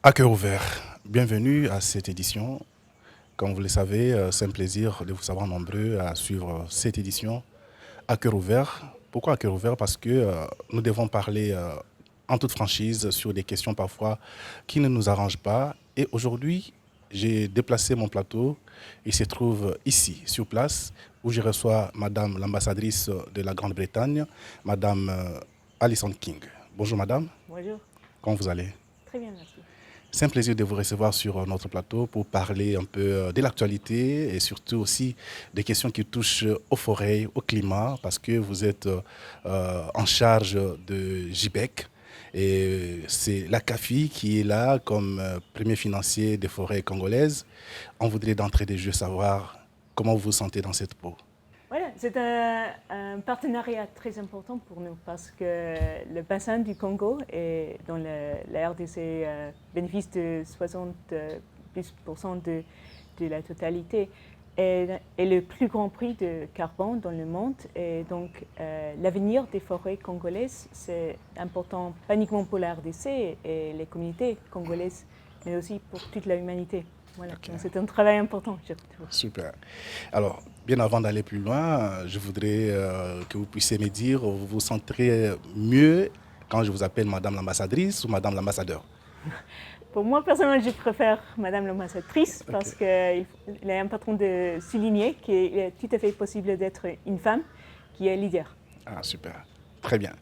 À cœur ouvert, bienvenue à cette édition. Comme vous le savez, c'est un plaisir de vous savoir nombreux à suivre cette édition à cœur ouvert. Pourquoi à cœur ouvert? Parce que nous devons parler en toute franchise sur des questions parfois qui ne nous arrangent pas. Et aujourd'hui, j'ai déplacé mon plateau. Il se trouve ici, sur place, où je reçois Madame l'ambassadrice de la Grande-Bretagne, Madame Alison King. Bonjour Madame, Bonjour, comment vous allez? très bien, merci. C'est un plaisir de vous recevoir sur notre plateau pour parler un peu de l'actualité et surtout aussi des questions qui touchent aux forêts, au climat, parce que vous êtes en charge de JBEC et c'est la CAFI qui est là comme premier financier des forêts congolaises. On voudrait d'entrée de jeu savoir comment vous vous sentez dans cette peau. Voilà, c'est un partenariat très important pour nous parce que le bassin du Congo et dans la RDC bénéficie de 60% de la totalité est le plus grand prix de carbone dans le monde. Et donc, l'avenir des forêts congolaises, c'est important pas uniquement pour la RDC et les communautés congolaises, mais aussi pour toute l'humanité. Voilà, Ok. donc c'est un travail important, je trouve. Super. Alors, bien avant d'aller plus loin, je voudrais que vous puissiez me dire, vous vous sentirez mieux quand je vous appelle Madame l'ambassadrice ou Madame l'ambassadeur? Pour moi, personnellement, je préfère Madame l'ambassadrice parce qu'il est important de souligner qu'il est tout à fait possible d'être une femme qui est leader. Ah, super. Très bien.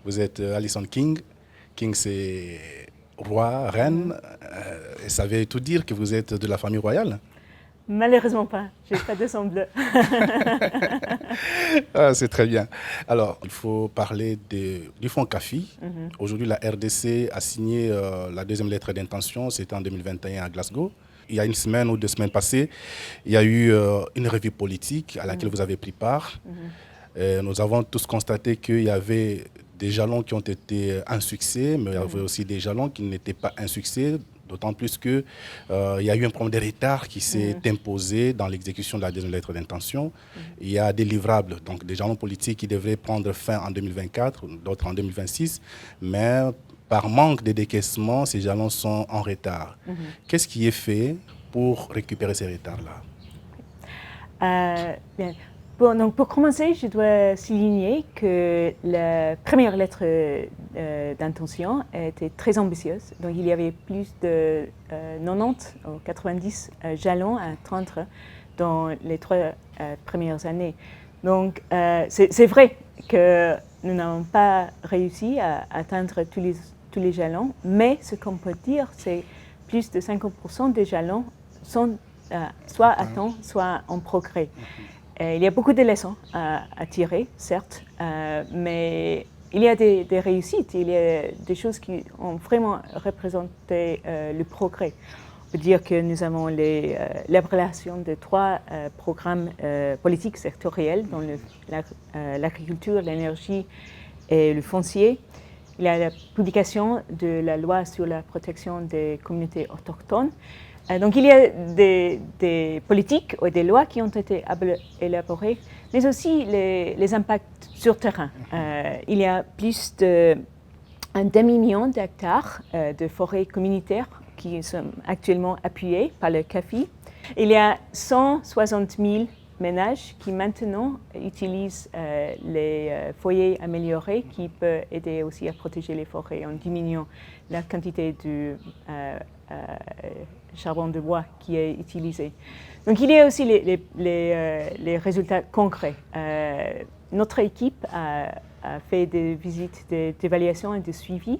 Vous êtes Alison King. King, c'est roi, reine. Et ça veut tout dire que vous êtes de la famille royale? Malheureusement pas, je n'ai pas de sang bleu. Ah, c'est très bien. Alors, il faut parler du fonds CAFI. Aujourd'hui, la RDC a signé la deuxième lettre d'intention. C'était en 2021 à Glasgow. Il y a une semaine ou 2 semaines passées, il y a eu une revue politique à laquelle vous avez pris part. Nous avons tous constaté qu'il y avait des jalons qui ont été un succès, mais il y avait aussi des jalons qui n'étaient pas un succès. D'autant plus qu'il y a eu un problème de retard qui s'est imposé dans l'exécution de la deuxième lettre d'intention. Il y a des livrables, donc des jalons politiques qui devraient prendre fin en 2024, d'autres en 2026, mais par manque de décaissement, ces jalons sont en retard. Qu'est-ce qui est fait pour récupérer ces retards-là? Bien. Bon, donc pour commencer, je dois souligner que la première lettre d'intention était très ambitieuse. Donc il y avait plus de 90 ou 90 jalons à atteindre dans les 3 premières années. Donc c'est vrai que nous n'avons pas réussi à atteindre tous les jalons, mais ce qu'on peut dire, c'est plus de 50% des jalons sont soit à temps, soit en progrès. Il y a beaucoup de leçons à tirer, certes, mais il y a des réussites, il y a des choses qui ont vraiment représenté le progrès. On peut dire que nous avons l'élaboration de 3 programmes politiques sectoriels dans l'agriculture, l'énergie et le foncier. Il y a la publication de la loi sur la protection des communautés autochtones. Donc il y a des politiques ou des lois qui ont été élaborées, mais aussi les impacts sur terrain. Il y a plus d'un demi-million d'hectares de forêts communautaires qui sont actuellement appuyés par le CAFI. Il y a 160 000 ménages qui maintenant utilisent les foyers améliorés qui peuvent aider aussi à protéger les forêts en diminuant la quantité de charbon de bois qui est utilisé. Donc il y a aussi les résultats concrets. Notre équipe a fait des visites d'évaluation et de suivi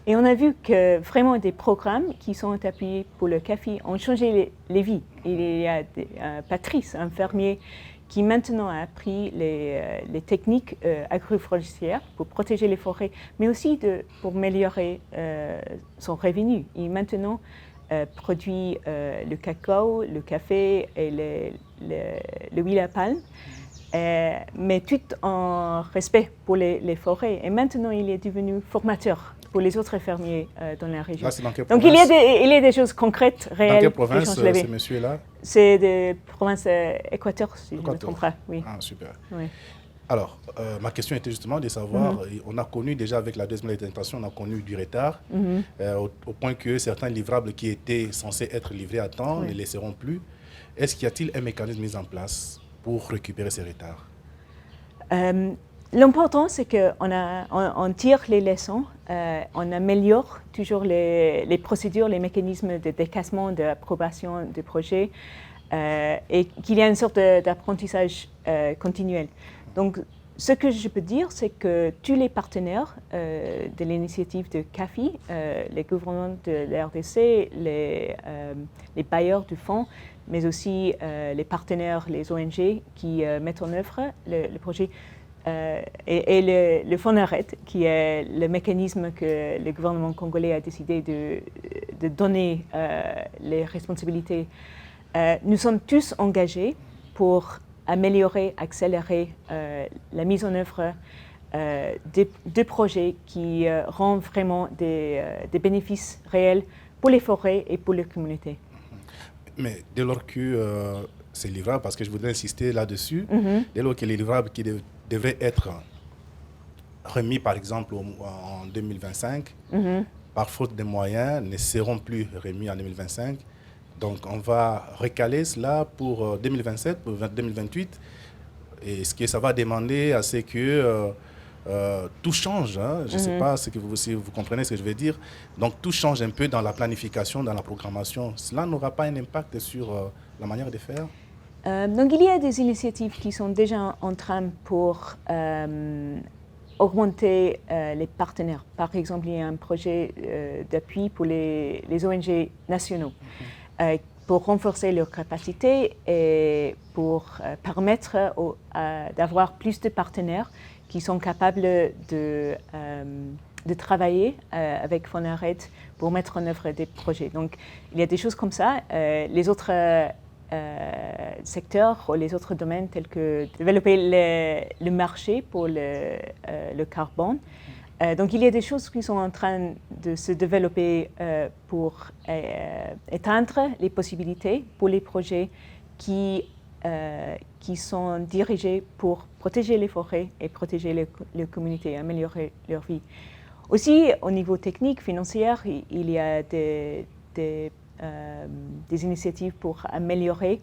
et on a vu que vraiment des programmes qui sont appuyés pour le CAFI ont changé les vies. Il y a Patrice, un fermier, qui maintenant a appris les techniques agroforestières pour protéger les forêts, mais aussi pour améliorer son revenu. Il maintenant produit le cacao, le café et l'huile à palme, mais tout en respect pour les forêts. Et maintenant, il est devenu formateur pour les autres fermiers dans la région. Là, c'est dans quelle Donc province? il y a des choses concrètes, réelles. Dans quelle province ce monsieur-là? C'est de province Équateur, si je ne me trompe pas. Oui. Ah, super. Oui. Alors, ma question était justement de savoir, on a connu déjà avec la deuxième lettre d'intention, on a connu du retard, au point que certains livrables qui étaient censés être livrés à temps ne les seront plus. Est-ce qu'il y a-t-il un mécanisme mis en place pour récupérer ces retards? L'important, c'est qu'on tire les leçons, on améliore toujours les procédures, les mécanismes de décaissement, d'approbation de projets, et qu'il y a une sorte d'apprentissage continuel. Donc, ce que je peux dire, c'est que tous les partenaires de l'initiative de CAFI, les gouvernements de la RDC, les bailleurs du fonds, mais aussi les partenaires, les ONG qui mettent en œuvre le projet, et le FONARED, qui est le mécanisme que le gouvernement congolais a décidé de donner les responsabilités. Nous sommes tous engagés pour améliorer, accélérer la mise en œuvre de projets qui rendent vraiment des bénéfices réels pour les forêts et pour les communautés. Mais dès lors que c'est livrable, parce que je voudrais insister là-dessus, dès lors que les livrables qui devraient être remis, par exemple, en 2025, par faute de moyens, ne seront plus remis en 2025. Donc, on va recaler cela pour 2027, pour 2028. Et ce que ça va demander, c'est que tout change. Hein. Je ne sais pas si vous comprenez ce que je veux dire. Donc, tout change un peu dans la planification, dans la programmation. Cela n'aura pas un impact sur la manière de faire? Donc, il y a des initiatives qui sont déjà en train pour augmenter les partenaires. Par exemple, il y a un projet d'appui pour les ONG nationaux pour renforcer leur capacité et pour permettre d'avoir plus de partenaires qui sont capables de travailler avec FONARED pour mettre en œuvre des projets. Donc, il y a des choses comme ça. Les autres secteurs ou les autres domaines tels que développer le marché pour le carbone. Donc, il y a des choses qui sont en train de se développer pour éteindre les possibilités pour les projets qui sont dirigés pour protéger les forêts et protéger les communautés, améliorer leur vie. Aussi, au niveau technique, financier, il y a des initiatives pour améliorer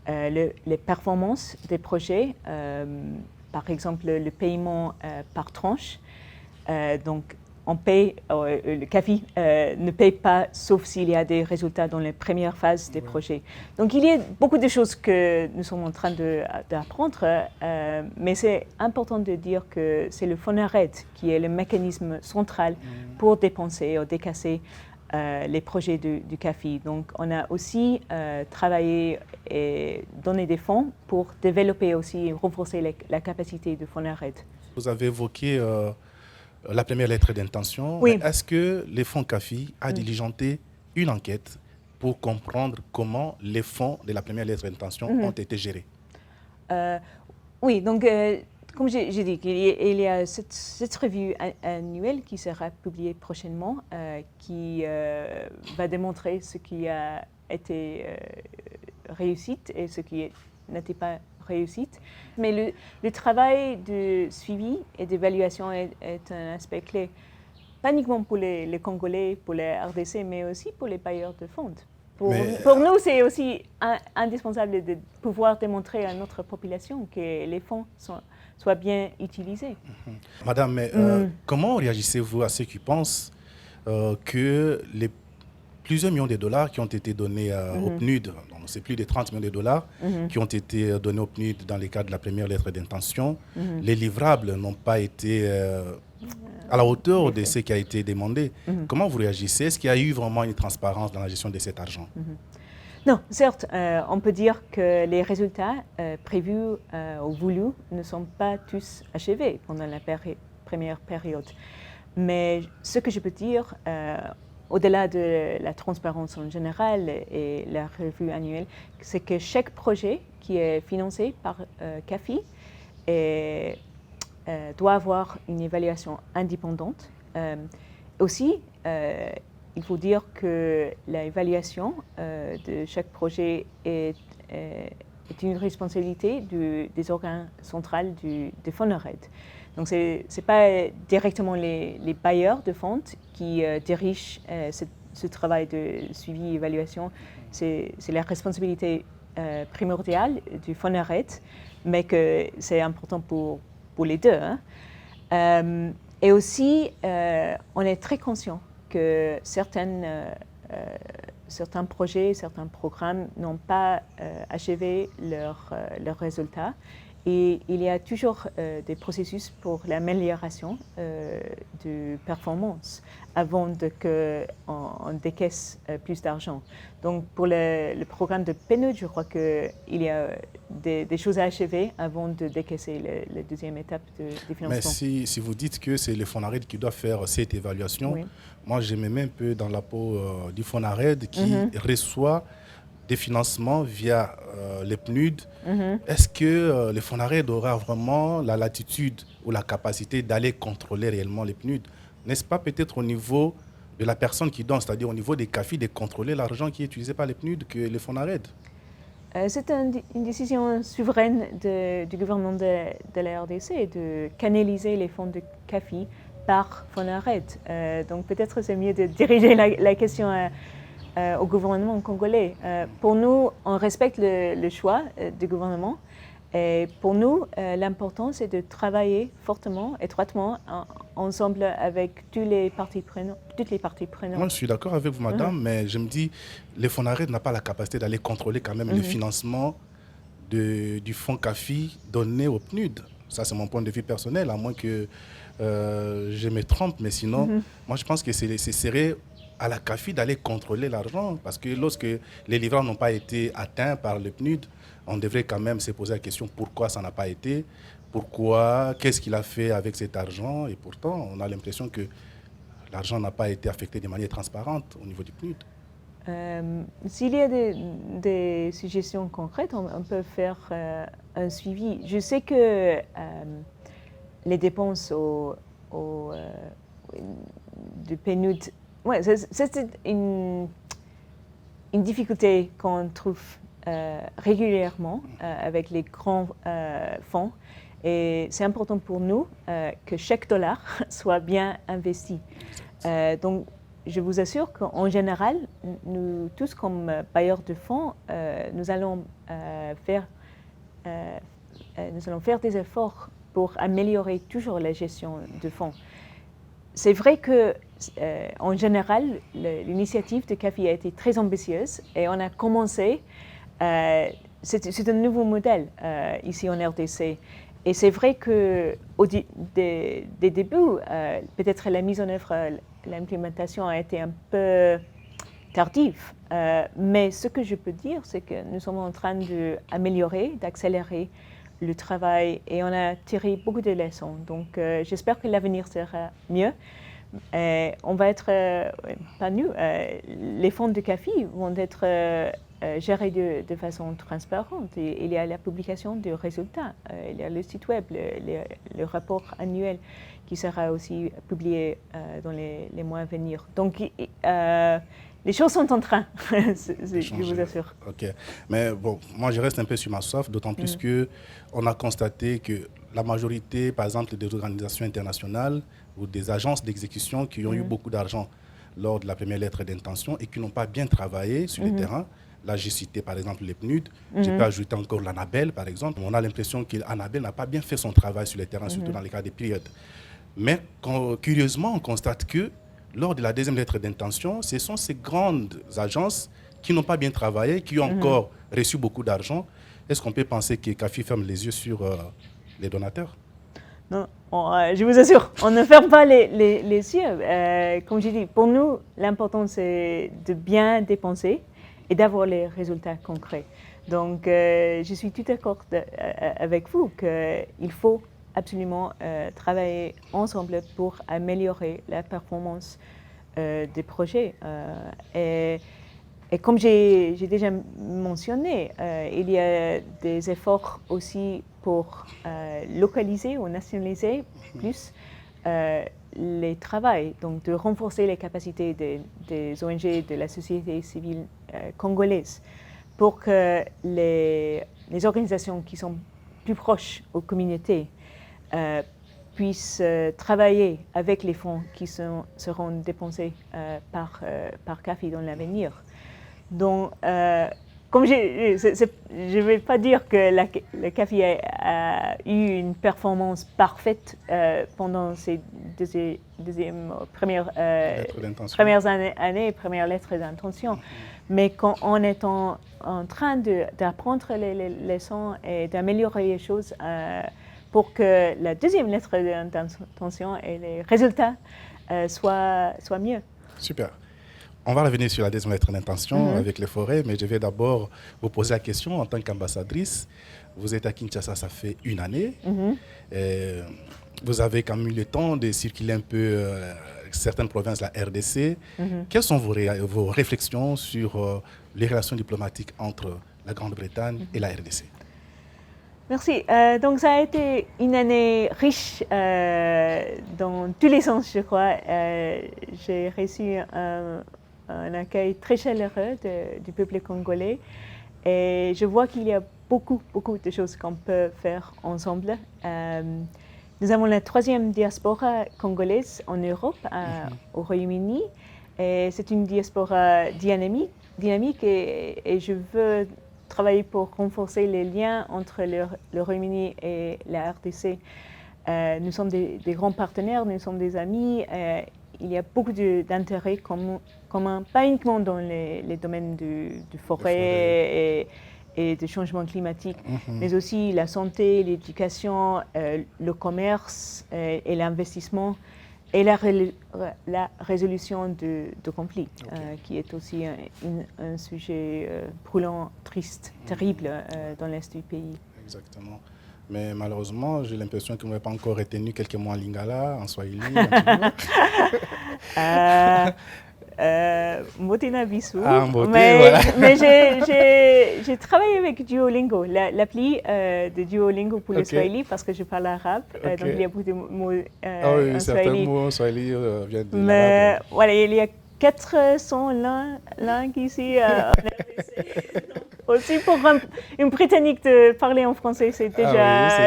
les performances des projets, par exemple le paiement par tranche. Donc, on paye, le CAFI ne paye pas sauf s'il y a des résultats dans les premières phases des projets. Donc, il y a beaucoup de choses que nous sommes en train d'apprendre, mais c'est important de dire que c'est le FONARED qui est le mécanisme central pour dépenser ou décasser les projets du CAFI. Donc, on a aussi travaillé et donné des fonds pour développer aussi et renforcer la capacité du FONARED. Vous avez évoqué la première lettre d'intention. Oui. Est-ce que les fonds CAFI a diligenté une enquête pour comprendre comment les fonds de la première lettre d'intention ont été gérés? Oui, donc comme j'ai dit, il y a cette revue annuelle qui sera publiée prochainement, qui va démontrer ce qui a été réussite et ce qui n'était pas réussite. Mais le travail de suivi et d'évaluation est un aspect clé, pas uniquement pour les Congolais, pour les RDC, mais aussi pour les bailleurs de fonds. Pour nous, c'est aussi indispensable de pouvoir démontrer à notre population que les fonds soient bien utilisés. Madame, mais comment réagissez-vous à ceux qui pensent que les plusieurs millions de dollars qui ont été donnés au PNUD, c'est plus de 30 millions de dollars qui ont été donnés au PNUD dans le cadre de la première lettre d'intention, les livrables n'ont pas été à la hauteur de ce qui a été demandé. Comment vous réagissez? Est-ce qu'il y a eu vraiment une transparence dans la gestion de cet argent? Non, certes, on peut dire que les résultats prévus ou voulus ne sont pas tous achevés pendant la première période. Mais ce que je peux dire, au-delà de la transparence en général et la revue annuelle, c'est que chaque projet qui est financé par CAFI doit avoir une évaluation indépendante. Aussi, il faut dire que l'évaluation de chaque projet est est une responsabilité des organes centrales de FONARED. Donc, ce n'est pas directement les bailleurs de fonds qui dirigent ce travail de suivi et évaluation. C'est la responsabilité primordiale du FONARED, mais que c'est important pour les deux. Hein. Et aussi, on est très conscient que certains projets, certains programmes n'ont pas achevé leurs résultats. Et il y a toujours des processus pour l'amélioration de performance avant qu'on décaisse plus d'argent. Donc pour le programme de PNUD, je crois qu'il y a des choses à achever avant de décaisser la deuxième étape de financement. Mais si vous dites que c'est le FONARED qui doit faire cette évaluation, oui. Moi je me mets un peu dans la peau du FONARED qui reçoit des financements via les PNUD. Est-ce que le FONARED aura vraiment la latitude ou la capacité d'aller contrôler réellement les PNUD? N'est-ce pas peut-être au niveau de la personne qui donne, c'est-à-dire au niveau des CAFI, de contrôler l'argent qui est utilisé par les PNUD que le FONARED? C'est une décision souveraine du gouvernement de la RDC de canaliser les fonds de CAFI par FONARED. Donc peut-être c'est mieux de diriger la question au gouvernement congolais. Pour nous, on respecte le choix du gouvernement. Et pour nous, l'important, c'est de travailler fortement, étroitement, ensemble avec toutes les parties prenantes. Moi, je suis d'accord avec vous, madame, mais je me dis, le FONARED n'a pas la capacité d'aller contrôler quand même le financement du fonds CAFI donné au PNUD. Ça, c'est mon point de vue personnel, à moins que je me trompe, mais sinon, moi, je pense que ce serait à la CAFI d'aller contrôler l'argent, parce que lorsque les livrables n'ont pas été atteints par le PNUD, on devrait quand même se poser la question pourquoi ça n'a pas été, pourquoi, qu'est-ce qu'il a fait avec cet argent, et pourtant on a l'impression que l'argent n'a pas été affecté de manière transparente au niveau du PNUD. S'il y a des suggestions concrètes, on peut faire un suivi. Je sais que les dépenses du PNUD, ouais, c'est une difficulté qu'on trouve régulièrement avec les grands fonds. Et c'est important pour nous que chaque dollar soit bien investi. Donc, je vous assure qu'en général, nous tous comme bailleurs de fonds, nous allons faire des efforts pour améliorer toujours la gestion de fonds. C'est vrai que, en général, l'initiative de CAFI a été très ambitieuse et on a commencé. C'est un nouveau modèle ici en RDC. Et c'est vrai qu'au des débuts, peut-être la mise en œuvre, l'implémentation a été un peu tardive. Mais ce que je peux dire, c'est que nous sommes en train d'améliorer, d'accélérer le travail et on a tiré beaucoup de leçons. Donc j'espère que l'avenir sera mieux. On va être, pas nous, les fonds de CAFI vont être gérés de façon transparente. Et il y a la publication des résultats, il y a le site web, le rapport annuel qui sera aussi publié dans les mois à venir. Donc les choses sont en train, je vous assure. Ok, mais bon, moi je reste un peu sur ma soif, d'autant plus qu'on a constaté que la majorité, par exemple, des organisations internationales ou des agences d'exécution qui ont eu beaucoup d'argent lors de la première lettre d'intention et qui n'ont pas bien travaillé sur le terrain. Là, j'ai cité par exemple les PNUD, je peux ajouter encore l'ANABEL par exemple. On a l'impression que l'ANABEL n'a pas bien fait son travail sur le terrain, surtout dans les cas des périodes. Mais curieusement, on constate que lors de la deuxième lettre d'intention, ce sont ces grandes agences qui n'ont pas bien travaillé, qui ont encore reçu beaucoup d'argent. Est-ce qu'on peut penser que CAFI ferme les yeux sur les donateurs? Non, je vous assure, on ne ferme pas les yeux. Comme j'ai dit, pour nous, l'important c'est de bien dépenser et d'avoir les résultats concrets. Donc, je suis tout d'accord avec vous qu'il faut absolument travailler ensemble pour améliorer la performance des projets. Et comme j'ai déjà mentionné, il y a des efforts aussi pour localiser ou nationaliser plus les travaux, donc de renforcer les capacités des ONG, de la société civile congolaise, pour que les les organisations qui sont plus proches aux communautés puissent travailler avec les fonds qui seront dépensés par CAFI dans l'avenir. Donc, comme je ne vais pas dire que le CAFI a eu une performance parfaite pendant ces premières années, premières lettres d'intention, mais en étant en train d'apprendre les leçons et d'améliorer les choses pour que la deuxième lettre d'intention et les résultats soient mieux. Super. On va revenir sur la deuxième lettre d'intention avec les forêts, mais je vais d'abord vous poser la question en tant qu'ambassadrice. Vous êtes à Kinshasa, ça fait 1 année. Vous avez quand même eu le temps de circuler un peu certaines provinces de la RDC. Quelles sont vos réflexions sur les relations diplomatiques entre la Grande-Bretagne et la RDC? Merci. Donc ça a été une année riche dans tous les sens, je crois. J'ai reçu un accueil très chaleureux du peuple congolais et je vois qu'il y a beaucoup de choses qu'on peut faire ensemble. Nous avons la 3e diaspora congolaise en Europe, au Royaume-Uni, et c'est une diaspora dynamique et je veux travailler pour renforcer les liens entre le Royaume-Uni et la RDC. Nous sommes des grands partenaires, nous sommes des amis. Il y a beaucoup d'intérêts communs, pas uniquement dans les domaines du forêt et du changement climatique, mais aussi la santé, l'éducation, le commerce et l'investissement et la résolution de conflits, qui est aussi un sujet brûlant, triste, terrible dans l'est du pays. Exactement. Mais malheureusement, j'ai l'impression que vous n'avez pas encore retenu quelques mots en lingala, en swahili. Motina Bissou. Voilà. Mais j'ai travaillé avec Duolingo, l'appli de Duolingo pour le Swahili, parce que je parle arabe. Donc il y a beaucoup de mots en certains Swahili. mots en swahili viennent de Mais l'arabe. voilà, il y a 400 langues ici en RDC. Aussi pour une Britannique de parler en français, c'est déjà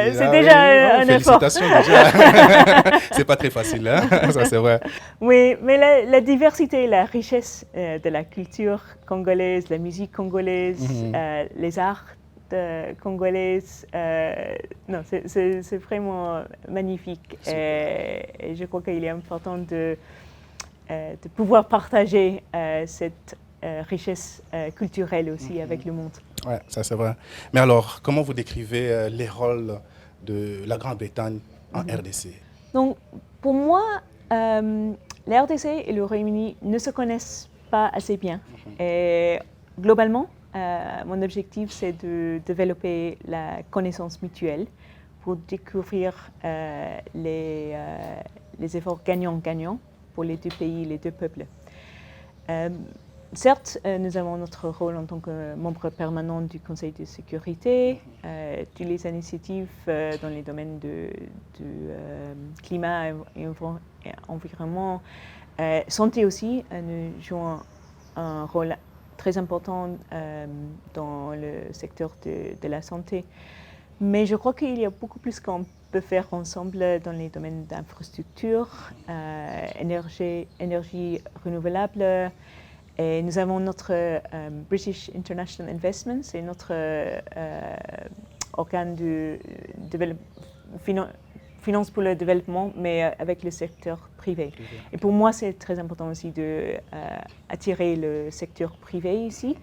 un effort. Félicitations déjà. C'est pas très facile, hein? Ça c'est vrai. Oui, mais la diversité, la richesse de la culture congolaise, la musique congolaise, les arts congolaises, non, c'est vraiment magnifique. Et je crois qu'il est important de pouvoir partager cette richesse culturelle aussi avec le monde. Oui, ça c'est vrai. Mais alors, comment vous décrivez les rôles de la Grande-Bretagne en RDC? Donc, pour moi, la RDC et le Royaume-Uni ne se connaissent pas assez bien. Et globalement, mon objectif, c'est de développer la connaissance mutuelle pour découvrir les efforts gagnants-gagnants pour les deux pays, les deux peuples. Certes, nous avons notre rôle en tant que membre permanent du Conseil de sécurité. Toutes les initiatives dans les domaines du climat et environnement, santé aussi, nous jouons un rôle très important dans le secteur de la santé. Mais je crois qu'il y a beaucoup plus qu'on peut faire ensemble dans les domaines d'infrastructure, énergie renouvelable. Et nous avons notre British International Investment, c'est notre organe de finance pour le développement, mais avec le secteur privé. Et pour moi, c'est très important aussi d'attirer le secteur privé ici,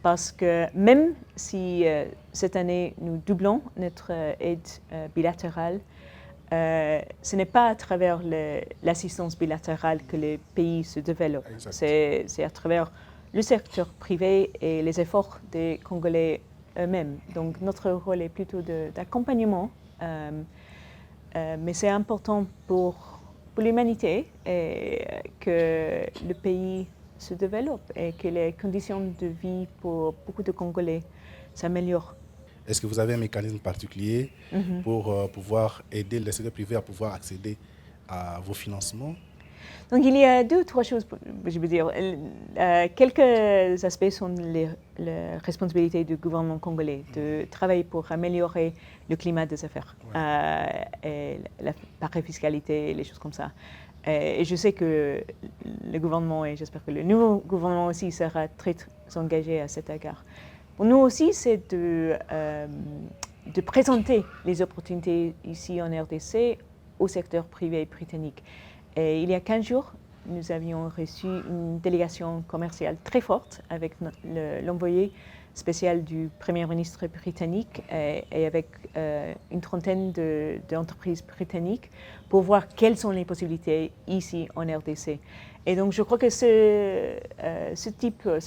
parce que même si cette année nous doublons notre aide bilatérale, ce n'est pas à travers l'assistance bilatérale que les pays se développent. C'est à travers le secteur privé et les efforts des Congolais eux-mêmes. Donc notre rôle est plutôt d'accompagnement, mais c'est important pour l'humanité et que le pays se développe et que les conditions de vie pour beaucoup de Congolais s'améliorent. Est-ce que vous avez un mécanisme particulier pour pouvoir aider le secteur privé à pouvoir accéder à vos financements? Donc il y a 2 ou 3 choses, je veux dire. Quelques aspects sont les responsabilités du gouvernement congolais de travailler pour améliorer le climat des affaires, et la parafiscalité, les choses comme ça. Et je sais que le gouvernement, et j'espère que le nouveau gouvernement aussi sera très engagé à cet égard. Pour nous aussi, c'est de présenter les opportunités ici en RDC au secteur privé britannique. Et il y a 15 jours, nous avions reçu une délégation commerciale très forte avec l'envoyé spécial du Premier ministre britannique et avec une trentaine d'entreprises britanniques pour voir quelles sont les possibilités ici en RDC. Et donc je crois que ce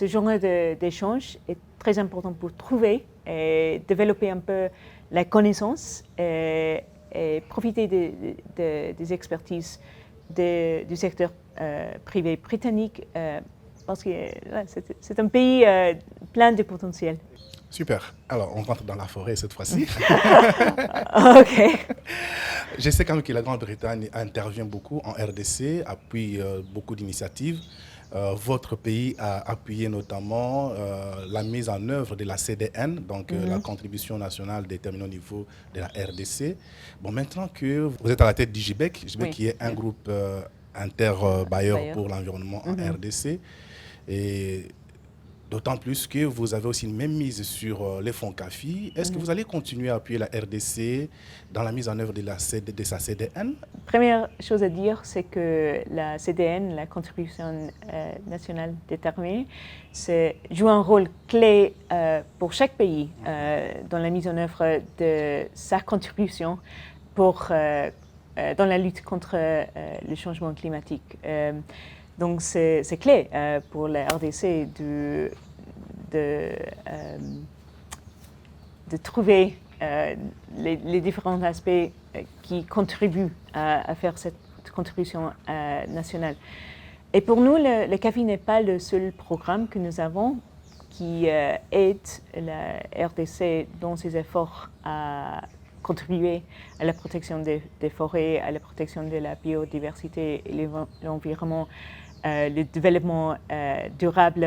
genre d'échange est très important pour trouver et développer un peu la connaissance et profiter des expertises du secteur privé britannique parce que c'est un pays plein de potentiel. Super. Alors, on rentre dans la forêt cette fois-ci. OK. Je sais quand même que la Grande-Bretagne intervient beaucoup en RDC, appuie beaucoup d'initiatives. Votre pays a appuyé notamment la mise en œuvre de la CDN, donc la contribution nationale déterminée au niveau de la RDC. Bon, maintenant que vous êtes à la tête d'IGBEC, qui est un groupe interbailleur pour l'environnement en RDC, et d'autant plus que vous avez aussi une même mise sur les fonds CAFI. Est-ce que vous allez continuer à appuyer la RDC dans la mise en œuvre de sa CDN? Première chose à dire, c'est que la CDN, la contribution nationale déterminée, joue un rôle clé pour chaque pays dans la mise en œuvre de sa contribution dans la lutte contre le changement climatique. Donc c'est clé pour la RDC de trouver les différents aspects qui contribuent à faire cette contribution nationale. Et pour nous, le CAFI n'est pas le seul programme que nous avons qui aide la RDC dans ses efforts à contribuer à la protection des forêts, à la protection de la biodiversité et l'environnement, le développement durable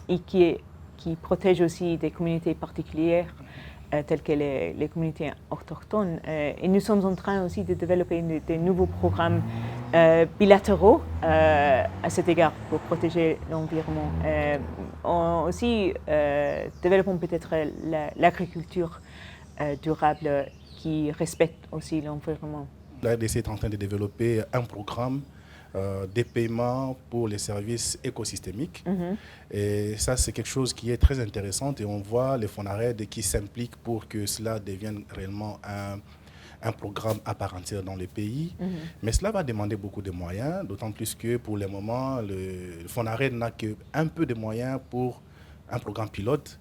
et qui protège aussi des communautés particulières telles que les communautés autochtones. Et nous sommes en train aussi de développer des nouveaux programmes bilatéraux à cet égard pour protéger l'environnement. Aussi, développons peut-être l'agriculture durable qui respecte aussi l'environnement. La RDC est en train de développer un programme des paiements pour les services écosystémiques. Et ça, c'est quelque chose qui est très intéressant et on voit les FONARED qui s'impliquent pour que cela devienne réellement un programme à part entière dans les pays. Mais cela va demander beaucoup de moyens, d'autant plus que pour le moment, le FONARED n'a qu'un peu de moyens pour un programme pilote.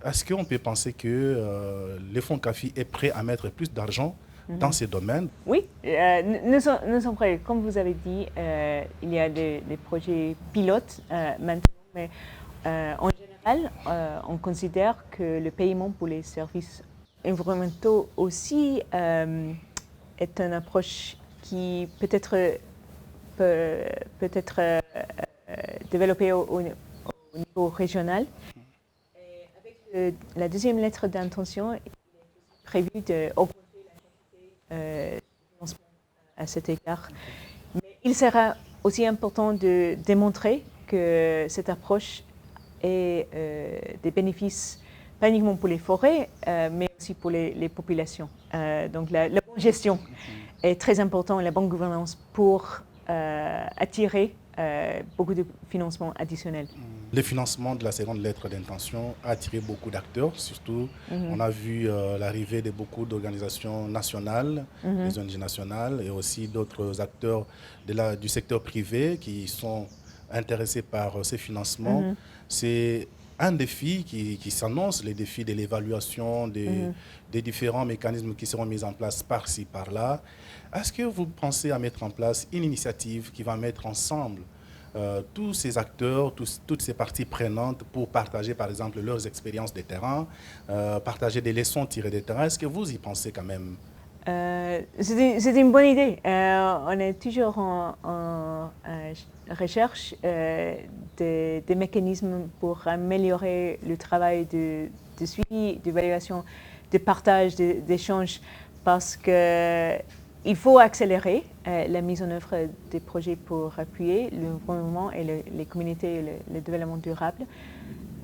Est-ce qu'on peut penser que le fonds CAFI est prêt à mettre plus d'argent dans ces domaines? Oui, nous sommes prêts. Comme vous avez dit, il y a des projets pilotes maintenant, mais en général, on considère que le paiement pour les services environnementaux aussi est une approche qui peut être développée au niveau régional. Et avec la deuxième lettre d'intention, il est prévu d'augmenter à cet égard. Mais il sera aussi important de démontrer que cette approche ait des bénéfices, pas uniquement pour les forêts, mais aussi pour les populations. Donc la bonne gestion est très importante, la bonne gouvernance pour attirer beaucoup de financements additionnels. Le financement de la seconde lettre d'intention a attiré beaucoup d'acteurs, surtout on a vu l'arrivée de beaucoup d'organisations nationales, des ONG nationales et aussi d'autres acteurs du secteur privé qui sont intéressés par ces financements. C'est un défi qui s'annonce, les défis de l'évaluation des différents mécanismes qui seront mis en place par-ci, par-là. Est-ce que vous pensez à mettre en place une initiative qui va mettre ensemble tous ces acteurs, toutes ces parties prenantes pour partager par exemple leurs expériences de terrain, partager des leçons tirées des terrains? Est-ce que vous y pensez quand même? C'était une bonne idée. On est toujours en recherche des mécanismes pour améliorer le travail de suivi, d'évaluation, de partage, d'échange, parce qu'il faut accélérer la mise en œuvre des projets pour appuyer l'environnement et les communautés et le développement durable.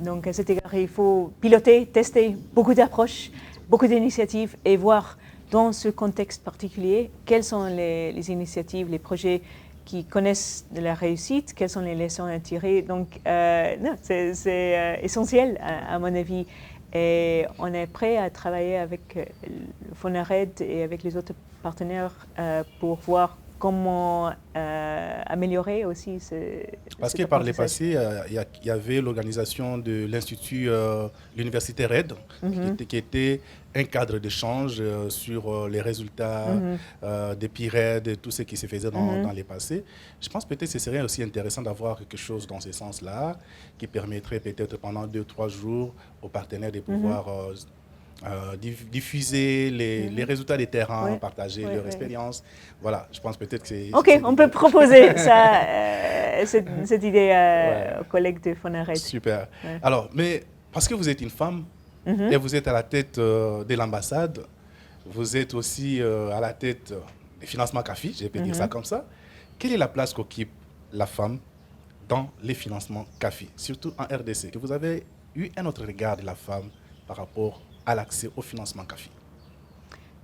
Donc à cet égard, il faut piloter, tester beaucoup d'approches, beaucoup d'initiatives et voir dans ce contexte particulier quelles sont les initiatives, les projets qui connaissent de la réussite, quelles sont les leçons à tirer. Donc c'est essentiel à mon avis. Et on est prêt à travailler avec le FONARED et avec les autres partenaires pour voir comment améliorer aussi Parce que par le passé, il y avait l'organisation de l'Institut, l'Université RED, qui était un cadre d'échange sur les résultats des PIRED et tout ce qui se faisait dans les passés. Je pense peut-être que ce serait aussi intéressant d'avoir quelque chose dans ce sens-là, qui permettrait peut-être pendant 2-3 jours aux partenaires de pouvoir diffuser les résultats des terrains, partager leur expérience. Voilà, je pense peut-être que c'est... Ok, on peut proposer ça, cette idée aux collègues de FONARED. Super. Alors, mais parce que vous êtes une femme et vous êtes à la tête de l'ambassade, vous êtes aussi à la tête des financements CAFI, je peux dire ça comme ça. Quelle est la place qu'occupe la femme dans les financements CAFI, surtout en RDC, que vous avez eu un autre regard de la femme par rapport à l'accès au financement CAFI?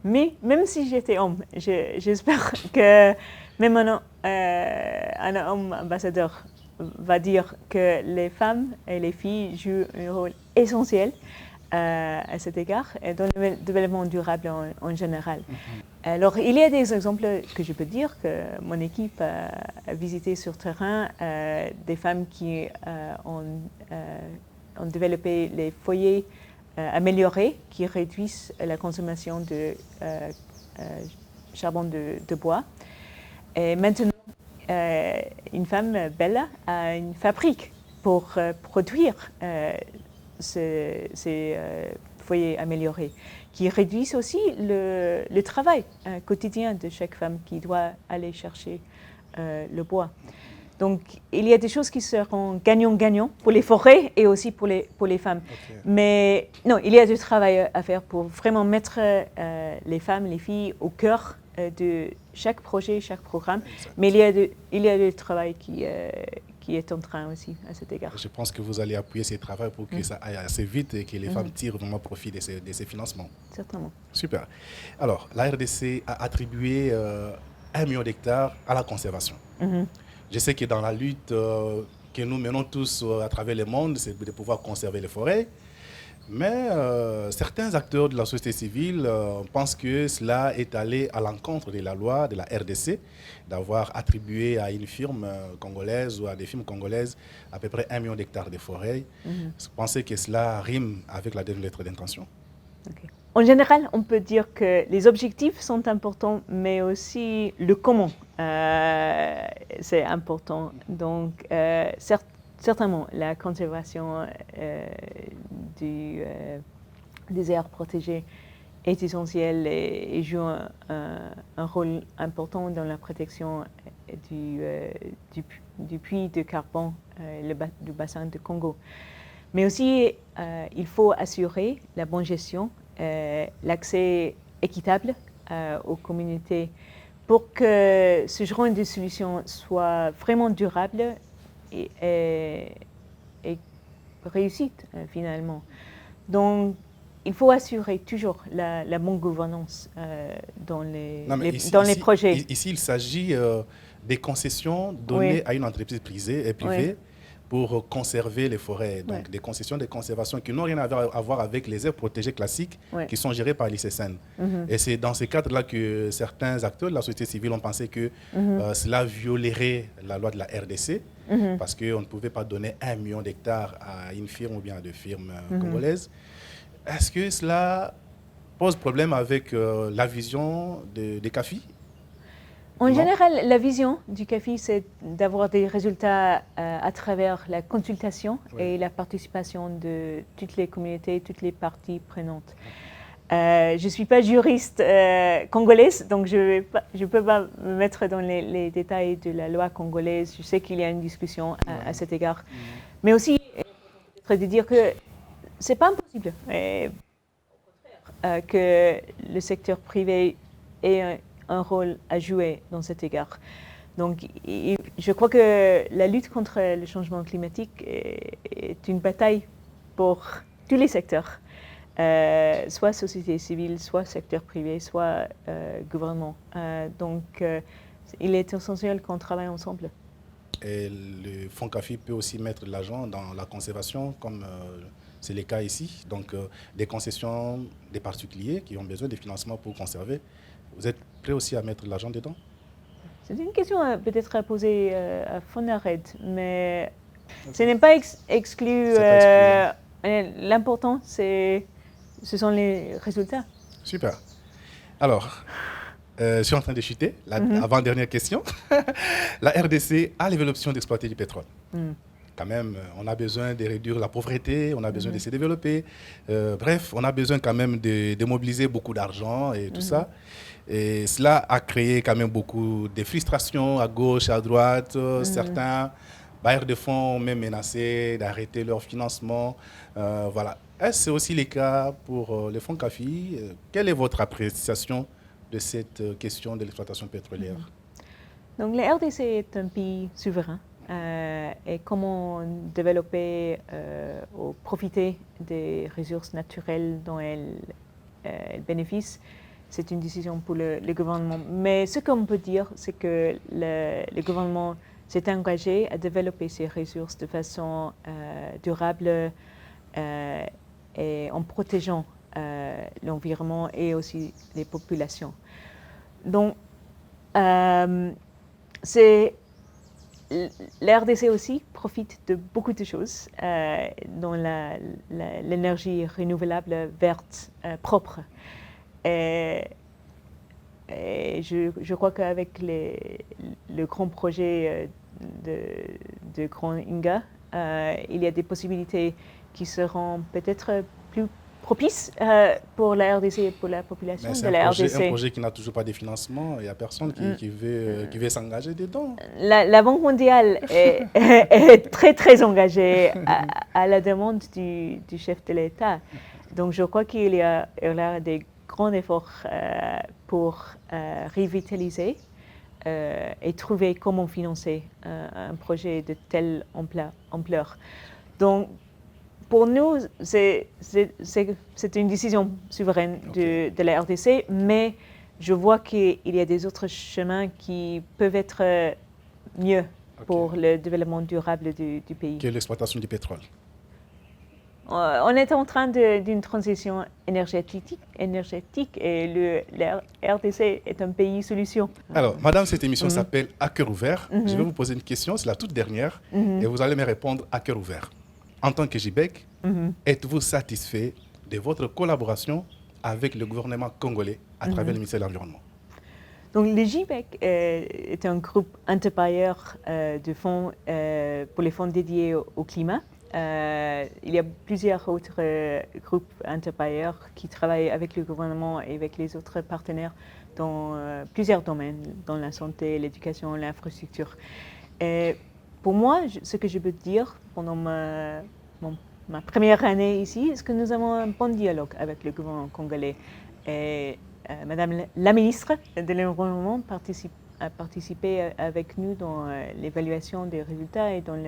Mais même si j'étais homme, j'espère que même un homme ambassadeur va dire que les femmes et les filles jouent un rôle essentiel à cet égard et dans le développement durable en général. Alors, il y a des exemples que je peux dire que mon équipe a visité sur terrain, des femmes qui ont développé les foyers améliorés qui réduisent la consommation de charbon de bois. Et maintenant, une femme, Bella, a une fabrique pour produire ces foyers améliorés, qui réduisent aussi le travail quotidien de chaque femme qui doit aller chercher le bois. Donc, il y a des choses qui seront gagnant-gagnant pour les forêts et aussi pour les femmes. Okay. Mais non, il y a du travail à faire pour vraiment mettre les femmes, les filles au cœur de chaque projet, chaque programme. Exact. Mais il y a du travail qui est en train aussi à cet égard. Je pense que vous allez appuyer ce travail pour que ça aille assez vite et que les femmes tirent vraiment profit de ces financements. Certainement. Super. Alors, la RDC a attribué 1 million d'hectares à la conservation. Je sais que dans la lutte que nous menons tous à travers le monde, c'est de pouvoir conserver les forêts. Mais certains acteurs de la société civile pensent que cela est allé à l'encontre de la loi de la RDC, d'avoir attribué à une firme congolaise ou à des firmes congolaises à peu près 1 million d'hectares de forêts. Vous pensez que cela rime avec la deuxième lettre d'intention? Okay. En général, on peut dire que les objectifs sont importants, mais aussi le comment c'est important. Donc, certainement, la conservation des aires protégées est essentielle et joue un rôle important dans la protection du puits de carbone, du bassin de Congo. Mais aussi, il faut assurer la bonne gestion, l'accès équitable aux communautés pour que ce genre de solution soit vraiment durable et réussite finalement. Donc, il faut assurer toujours la bonne gouvernance dans les projets. Ici, il s'agit des concessions données à une entreprise privée pour conserver les forêts. Donc, des concessions de conservation qui n'ont rien à voir avec les aires protégées classiques qui sont gérées par l'ICSN. Et c'est dans ce cadre-là que certains acteurs de la société civile ont pensé que cela violerait la loi de la RDC parce qu'on ne pouvait pas donner 1 million d'hectares à une firme ou bien à 2 firmes congolaises. Est-ce que cela pose problème avec la vision des CAFI? En général, la vision du CAFI, c'est d'avoir des résultats à travers la consultation et la participation de toutes les communautés, toutes les parties prenantes. Je ne suis pas juriste congolaise, donc je ne peux pas me mettre dans les détails de la loi congolaise. Je sais qu'il y a une discussion à cet égard. Mais aussi, peut-être de dire que ce n'est pas impossible que le secteur privé ait un rôle à jouer dans cet égard. Donc, je crois que la lutte contre le changement climatique est une bataille pour tous les secteurs, soit société civile, soit secteur privé, soit gouvernement. Donc, il est essentiel qu'on travaille ensemble. Et le Fonds CAFI peut aussi mettre de l'argent dans la conservation, comme c'est le cas ici. Donc, des concessions des particuliers qui ont besoin de financement pour conserver. Vous êtes prêt aussi à mettre de l'argent dedans? C'est une question peut-être à poser à Fonared, mais ce n'est pas exclu. L'important, ce sont les résultats. Super. Alors, je suis en train de chuter. Avant-dernière question. La RDC a l'évolution d'exploiter du pétrole. Quand même, on a besoin de réduire la pauvreté, on a besoin de se développer. Bref, on a besoin quand même de mobiliser beaucoup d'argent et tout ça. Et cela a créé quand même beaucoup de frustrations à gauche, à droite. Certains bailleurs de fonds ont même menacé d'arrêter leur financement. Voilà. Est-ce que c'est aussi le cas pour le Fonds CAFI? Quelle est votre appréciation de cette question de l'exploitation pétrolière? Donc, la RDC est un pays souverain. Et comment développer ou profiter des ressources naturelles dont elle bénéficie, c'est une décision pour le gouvernement. Mais ce qu'on peut dire, c'est que le gouvernement s'est engagé à développer ces ressources de façon durable et en protégeant l'environnement et aussi les populations. Donc, la RDC aussi profite de beaucoup de choses, dont l'énergie renouvelable verte propre. Et je crois qu'avec le grand projet de Grand Inga, il y a des possibilités qui seront peut-être plus propices pour la RDC et pour la population de la RDC. C'est un projet qui n'a toujours pas de financement. Il n'y a personne qui veut s'engager dedans. La Banque mondiale est très, très engagée à la demande du chef de l'État. Donc, je crois qu'il y a des grands efforts pour revitaliser et trouver comment financer un projet de telle ampleur. Donc, pour nous, c'est une décision souveraine de la RDC, mais je vois qu'il y a des autres chemins qui peuvent être mieux pour le développement durable du pays. Que l'exploitation du pétrole. On est en train d'une transition énergétique et la RDC est un pays solution. Alors, madame, cette émission s'appelle À cœur ouvert. Je vais vous poser une question, c'est la toute dernière, et vous allez me répondre à cœur ouvert. En tant que JBEC, êtes-vous satisfait de votre collaboration avec le gouvernement congolais à travers le ministère de l'Environnement? Donc, le JBEC est un groupe interpayeur de fonds pour les fonds dédiés au climat. Il y a plusieurs autres groupes interpayeurs qui travaillent avec le gouvernement et avec les autres partenaires dans plusieurs domaines, dans la santé, l'éducation, l'infrastructure. Pour moi, ce que je peux dire pendant ma première année ici, c'est que nous avons un bon dialogue avec le gouvernement congolais. Et Madame la ministre de l'Environnement a participé avec nous dans l'évaluation des résultats et dans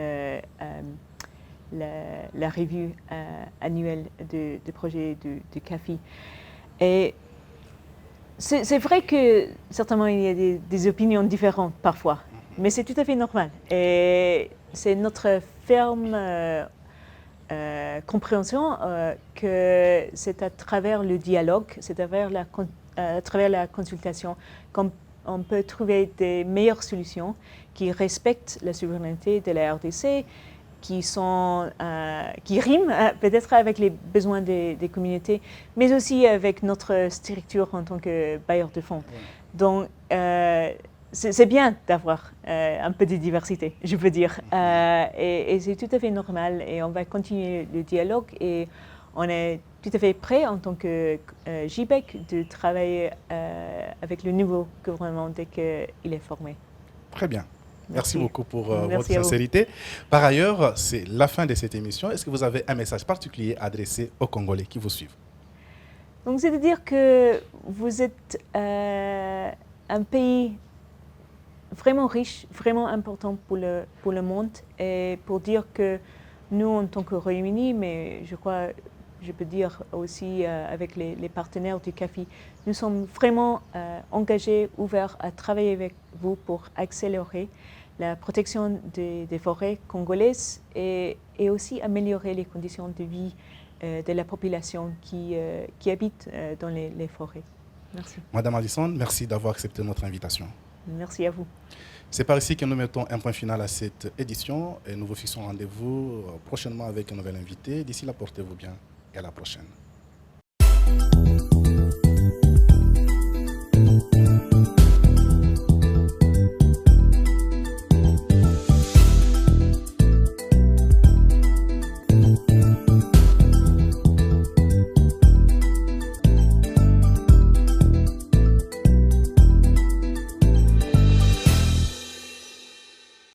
la revue annuelle du projet du CAFI. Et c'est vrai que certainement il y a des opinions différentes parfois, mais c'est tout à fait normal. Et c'est notre ferme compréhension que c'est à travers le dialogue, c'est à travers la consultation qu'on peut trouver des meilleures solutions qui respectent la souveraineté de la RDC, qui riment peut-être avec les besoins des communautés, mais aussi avec notre structure en tant que bailleur de fonds. Donc, c'est bien d'avoir un peu de diversité, je peux dire. Et c'est tout à fait normal. Et on va continuer le dialogue et on est tout à fait prêt en tant que JPEG de travailler avec le nouveau gouvernement dès qu'il est formé. Très bien. Merci beaucoup pour Merci votre sincérité. Par ailleurs, c'est la fin de cette émission. Est-ce que vous avez un message particulier adressé aux Congolais qui vous suivent? Donc, c'est-à-dire que vous êtes un pays vraiment riche, vraiment important pour le monde, et pour dire que nous, en tant que Royaume-Uni, mais je crois, je peux dire aussi avec les partenaires du CAFI, nous sommes vraiment engagés, ouverts à travailler avec vous pour accélérer la protection des forêts congolaises et aussi améliorer les conditions de vie de la population qui habite dans les forêts. Merci. Madame Allison, merci d'avoir accepté notre invitation. Merci à vous. C'est par ici que nous mettons un point final à cette édition et nous vous fixons rendez-vous prochainement avec un nouvel invité. D'ici là, portez-vous bien et à la prochaine.